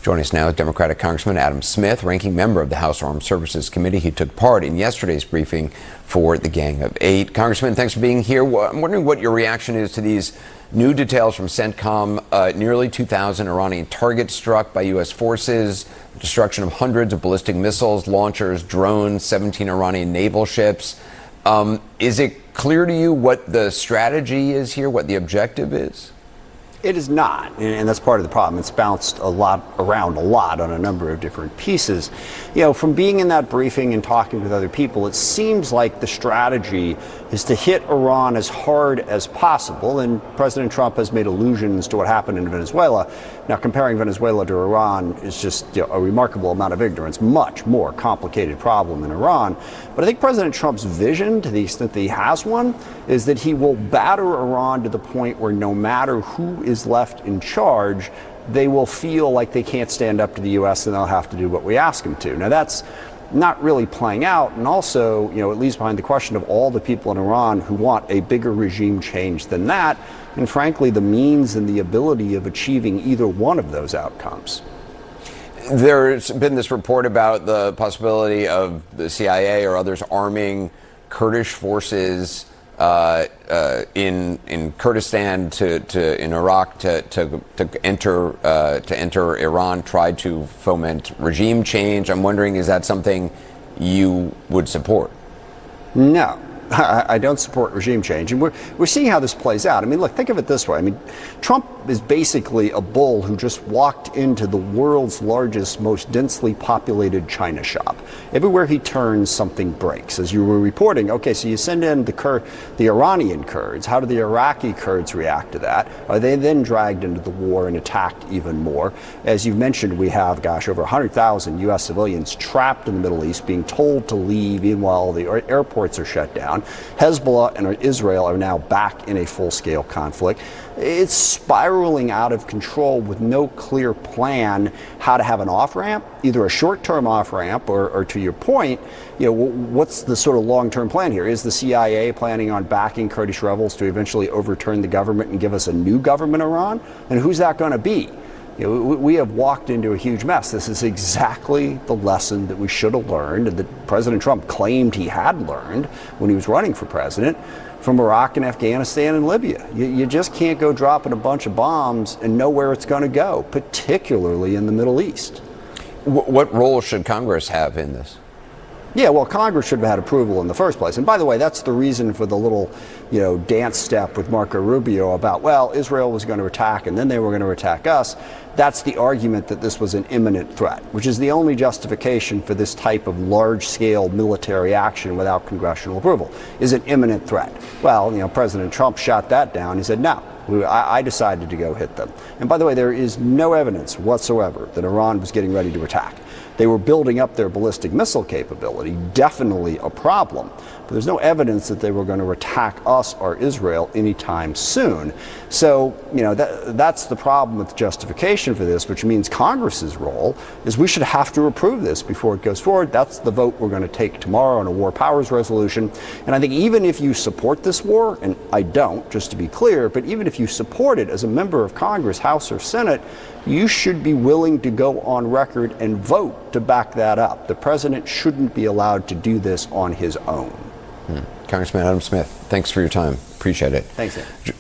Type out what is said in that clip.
Joining us now is Democratic Congressman Adam Smith, ranking member of the House Armed Services Committee. He took part in yesterday's briefing for the Gang of Eight. Congressman, thanks for being here. I'm wondering what your reaction is to these new details from CENTCOM. Nearly 2,000 Iranian targets struck by U.S. forces, destruction of hundreds of ballistic missiles, launchers, drones, 17 Iranian naval ships. Is it clear to you what the strategy is here, what the objective is? It is not, and that's part of the problem. It's bounced around a lot on a number of different pieces. You know, from being in that briefing and talking with other people, it seems like the strategy is to hit Iran as hard as possible, and President Trump has made allusions to what happened in Venezuela. Now, comparing Venezuela to Iran is just a remarkable amount of ignorance, much more complicated problem in Iran. But I think President Trump's vision, to the extent that he has one, is that he will batter Iran to the point where no matter who is left in charge, they will feel like they can't stand up to the U.S. and they'll have to do what we ask them to. Now, that's not really playing out, and also, it leaves behind the question of all the people in Iran who want a bigger regime change than that, and frankly, the means and the ability of achieving either one of those outcomes. There's been this report about the possibility of the CIA or others arming Kurdish forces in Kurdistan in Iraq to enter Iran, try to foment regime change. I'm wondering, is that something you would support? No. I don't support regime change. And we're seeing how this plays out. I mean, look, think of it this way. I mean, Trump is basically a bull who just walked into the world's largest, most densely populated China shop. Everywhere he turns, something breaks. As you were reporting, okay, so you send in the Iranian Kurds. How do the Iraqi Kurds react to that? Are they then dragged into the war and attacked even more? As you mentioned, we have, over 100,000 U.S. civilians trapped in the Middle East, being told to leave, meanwhile the airports are shut down. Hezbollah and Israel are now back in a full-scale conflict. It's spiraling out of control with no clear plan how to have an off-ramp, either a short-term off-ramp or to your point, what's the sort of long-term plan here? Is the CIA planning on backing Kurdish rebels to eventually overturn the government and give us a new government in Iran? And who's that going to be? We have walked into a huge mess. This is exactly the lesson that we should have learned and that President Trump claimed he had learned when he was running for president from Iraq and Afghanistan and Libya. You just can't go dropping a bunch of bombs and know where it's going to go, particularly in the Middle East. What role should Congress have in this? Yeah, well, Congress should have had approval in the first place. And by the way, that's the reason for the little, dance step with Marco Rubio about, well, Israel was going to attack and then they were going to attack us. That's the argument that this was an imminent threat, which is the only justification for this type of large-scale military action without congressional approval, is an imminent threat. Well, President Trump shot that down. He said, no. I decided to go hit them. And by the way, there is no evidence whatsoever that Iran was getting ready to attack. They were building up their ballistic missile capability, definitely a problem. But there's no evidence that they were going to attack us or Israel anytime soon. So, that's the problem with the justification for this, which means Congress's role is we should have to approve this before it goes forward. That's the vote we're going to take tomorrow on a war powers resolution. And I think even if you support this war, and I don't, just to be clear, but even if you support it as a member of Congress, House or Senate, you should be willing to go on record and vote to back that up. The president shouldn't be allowed to do this on his own. Congressman Adam Smith, thanks for your time. Appreciate it. Thanks, Ed.